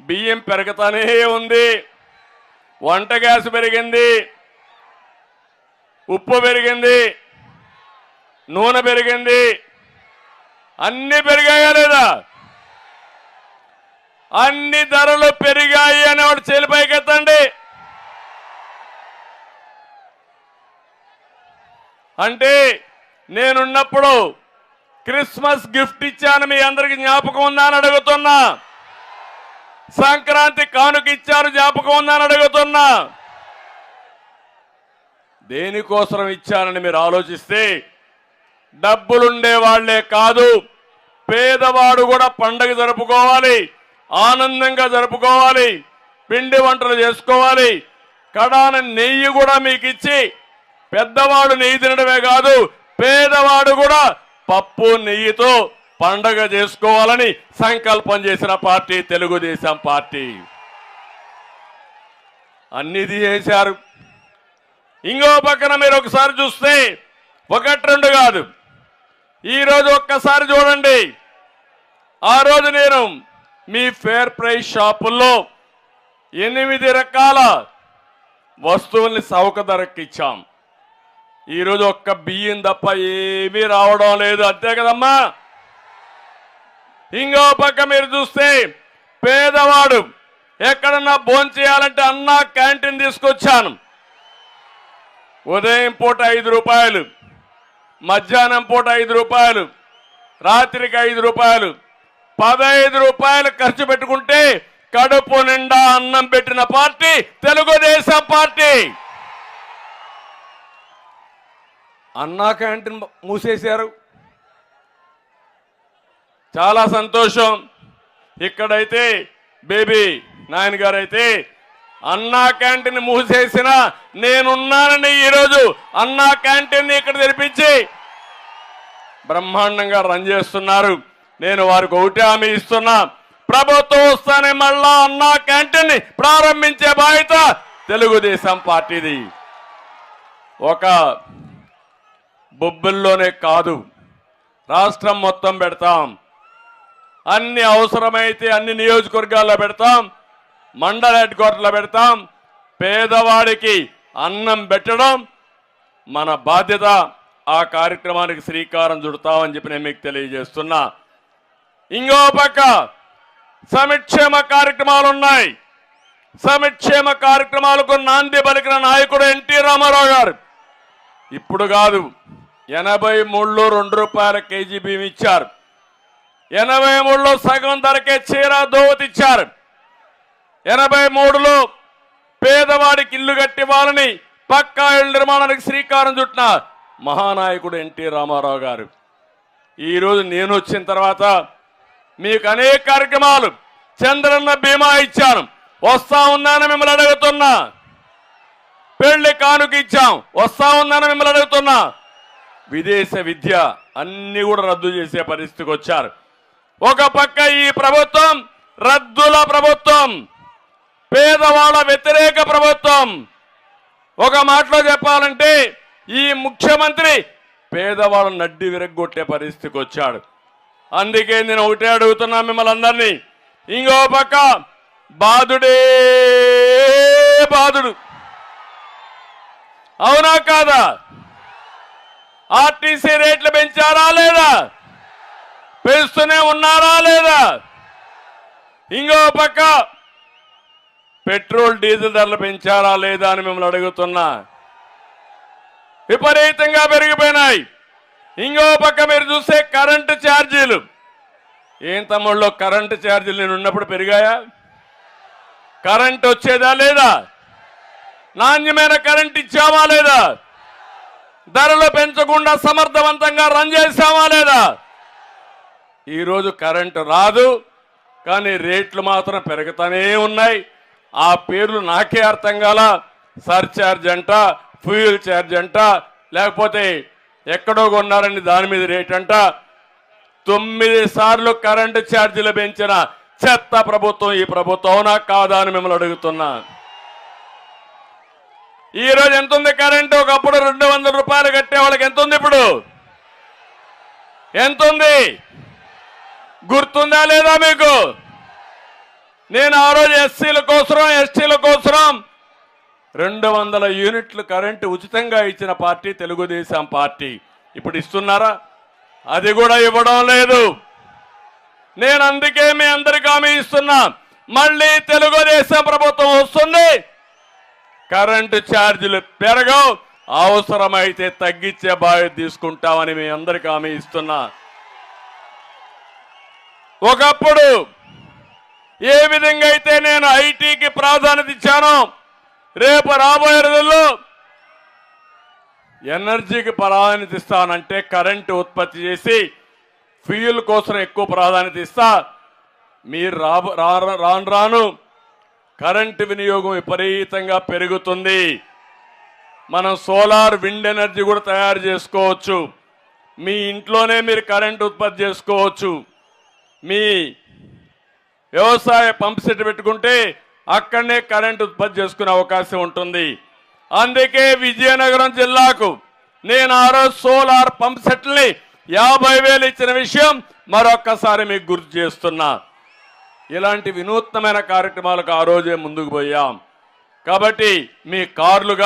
బియ్యం పెరుగుతానే ఉంది, వంట గ్యాస్ పెరిగింది, ఉప్పు పెరిగింది, నూనె పెరిగింది, అన్ని పెరిగాయా లేదా? అన్ని ధరలు పెరిగాయి అనేవాడు చేలిపైకెత్తండి. అంటే నేనున్నప్పుడు క్రిస్మస్ గిఫ్ట్ ఇచ్చాను, మీ అందరికి జ్ఞాపకం ఉందా అని అడుగుతున్నా. సంక్రాంతి కానుక ఇచ్చారు, జ్ఞాపకం ఉందా అని అడుగుతున్నా. దేనికోసం ఇచ్చానని మీరు ఆలోచిస్తే, డబ్బులుండే వాళ్లే కాదు, పేదవాడు కూడా పండగ జరుపుకోవాలి, ఆనందంగా జరుపుకోవాలి, పిండి వంటలు చేసుకోవాలి. కడాన నెయ్యి కూడా మీకు ఇచ్చి, పెద్దవాడు నెయ్యి తినడమే కాదు, పేదవాడు కూడా పప్పు నెయ్యితో పండగ చేసుకోవాలని సంకల్పం చేసిన పార్టీ తెలుగుదేశం పార్టీ. అన్నిది చేశారు. ఇంకో పక్కన మీరు ఒకసారి చూస్తే, ఒకటి రెండు కాదు, ఈరోజు ఒక్కసారి చూడండి. ఆ రోజు నేను మీ ఫేర్ ప్రైస్ షాపుల్లో 8 రకాల వస్తువుల్ని చౌక ధరకి ఇచ్చాం. ఈరోజు ఒక్క బియ్యం తప్ప ఏమీ రావడం లేదు, అంతే కదమ్మా. ఇంకో పక్క మీరు చూస్తే, పేదవాడు ఎక్కడన్నా భోంచేయాలంటే అన్నా క్యాంటీన్ తీసుకొచ్చాను. ఉదయం పూట 5 రూపాయలు, మధ్యాహ్నం పూట 5 రూపాయలు, రాత్రికి 5 రూపాయలు, 15 రూపాయలు ఖర్చు పెట్టుకుంటే కడుపు నిండా అన్నం పెట్టిన పార్టీ తెలుగుదేశం పార్టీ. అన్నా క్యాంటీన్ మూసేశారు, చాలా సంతోషం. ఇక్కడైతే బేబీ నాయన గారు అయితే అన్నా క్యాంటీన్ మూసేసిన నేనున్నానని ఈరోజు అన్నా క్యాంటీన్ ఇక్కడ తెరిపించి బ్రహ్మాండంగా రన్ చేస్తున్నారు. నేను వారికి ఒకటే హామీ ఇస్తున్నా, ప్రభుత్వం వస్తానే మళ్ళా అన్నా క్యాంటీన్ ని ప్రారంభించే బాధ్యత తెలుగుదేశం పార్టీది. ఒక బొబ్బిల్లోనే కాదు, రాష్ట్రం మొత్తం పెడతాం. అన్ని అవసరమైతే అన్ని నియోజకవర్గాల్లో పెడతాం, మండల హెడ్ క్వార్టర్లో పెడతాం. పేదవాడికి అన్నం పెట్టడం మన బాధ్యత. ఆ కార్యక్రమానికి శ్రీకారం చుడతామని చెప్పి నేను మీకు తెలియజేస్తున్నా. ఇంకో పక్క సంక్షేమ కార్యక్రమాలు ఉన్నాయి. సంక్షేమ కార్యక్రమాలకు నాంది పలికిన నాయకుడు ఎన్టీ రామారావు గారు. ఇప్పుడు కాదు, 83లో 2 రూపాయల కేజీ బియ్యం ఇచ్చారు. 83లో సగం ధరకే చీర దోవతి ఇచ్చారు. 83లో పేదవాడికి ఇల్లు కట్టివ్వాలని పక్కా ఇళ్ల నిర్మాణానికి శ్రీకారం చుట్టిన మహానాయకుడు ఎన్టీ రామారావు గారు. ఈరోజు నేను వచ్చిన తర్వాత మీకు అనేక కార్యక్రమాలు, చంద్రన్న బీమా ఇచ్చాను, వస్తా ఉందని మిమ్మల్ని అడుగుతున్నా. పెళ్లి కానుక ఇచ్చాం, వస్తా ఉందని మిమ్మల్ని అడుగుతున్నా. విదేశ విద్య అన్ని కూడా రద్దు చేసే పరిస్థితికి వచ్చారు. ఒక పక్క ఈ ప్రభుత్వం రద్దుల ప్రభుత్వం, పేదవాళ్ళ వ్యతిరేక ప్రభుత్వం. ఒక మాటలో చెప్పాలంటే ఈ ముఖ్యమంత్రి పేదవాళ్ళ నడ్డి విరగ్గొట్టే పరిస్థితికి వచ్చాడు. అందుకే నేను ఒకటే అడుగుతున్నా మిమ్మల్ని అందరినీ, ఇంకో పక్క బాధుడే బాధుడు, అవునా కాదా? ఆర్టీసీ రేట్లు పెంచారా లేదా? పెంచుతూనే ఉన్నారా లేదా? ఇంకో పక్క పెట్రోల్ డీజిల్ ధరలు పెంచారా లేదా అని మిమ్మల్ని అడుగుతున్నా. విపరీతంగా పెరిగిపోయినాయి. ఇంకో పక్క మీరు చూస్తే కరెంటు ఛార్జీలు. ఏం తమ్ముళ్ళు, కరెంటు ఛార్జీలు నేను ఉన్నప్పుడు పెరిగాయా? కరెంటు వచ్చేదా లేదా? నాణ్యమైన కరెంటు ఇచ్చామా లేదా? ధరలు పెంచకుండా సమర్థవంతంగా రన్ చేశామా లేదా? ఈరోజు కరెంటు రాదు, కానీ రేట్లు మాత్రం పెరుగుతూనే ఉన్నాయి. ఆ పేర్లు నాకే అర్థం కాల. సర్ఛార్జ్ అంట, ఫ్యూయల్ ఛార్జ్ అంట, లేకపోతే ఎక్కడో కొన్నారని దాని మీద రేట్ అంట. 9 సార్లు కరెంటు ఛార్జీలు పెంచిన చెత్త ప్రభుత్వం ఈ ప్రభుత్వం, అవునా కాదా అని మిమ్మల్ని అడుగుతున్నా. ఈ రోజు ఎంత ఉంది కరెంటు? ఒకప్పుడు 200 రూపాయలు కట్టే వాళ్ళకి ఎంత ఉంది? ఇప్పుడు ఎంత ఉంది? గుర్తుందా లేదా మీకు? నేను ఆ రోజు ఎస్సీల కోసం ఎస్టీల కోసం 200 యూనిట్లు కరెంటు ఉచితంగా ఇచ్చిన పార్టీ తెలుగుదేశం పార్టీ. ఇప్పుడు ఇస్తున్నారా? అది కూడా ఇవ్వడం లేదు. నేను అందుకే మీ అందరికీ హామీ ఇస్తున్నా, మళ్ళీ తెలుగుదేశం ప్రభుత్వం వస్తుంది, కరెంటు ఛార్జీలు పెరగవు, అవసరమైతే తగ్గించే బాధ్యత తీసుకుంటామని మీ అందరికీ హామీ ఇస్తున్నా. ఒకప్పుడు ఏ విధంగా అయితే నేను ఐటీకి ప్రాధాన్యత ఇచ్చానో, రేపు రాబోయే రోజుల్లో ఎనర్జీకి ప్రాధాన్యత ఇస్తానంటే కరెంటు ఉత్పత్తి చేసి ఫ్యూయల్ కోసం ఎక్కువ ప్రాధాన్యత ఇస్తా. మీరు రాను రాను కరెంటు వినియోగం విపరీతంగా పెరుగుతుంది. మనం సోలార్ విండ్ ఎనర్జీ కూడా తయారు చేసుకోవచ్చు. మీ ఇంట్లోనే మీరు కరెంటు ఉత్పత్తి చేసుకోవచ్చు. మీ వ్యవసాయ పంప్ సెట్ పెట్టుకుంటే అక్కడనే కరెంటు ఉత్పత్తి చేసుకునే అవకాశం ఉంటుంది. అందుకే విజయనగరం జిల్లాకు నేను ఆ రోజు సోలార్ పంప్ సెట్లని 50,000 ఇచ్చిన విషయం మరొక్కసారి మీకు గుర్తు చేస్తున్నా. ఇలాంటి వినూత్నమైన కార్యక్రమాలకు ఆ రోజే ముందుకు పోయాం. కాబట్టి మీ కార్లుగా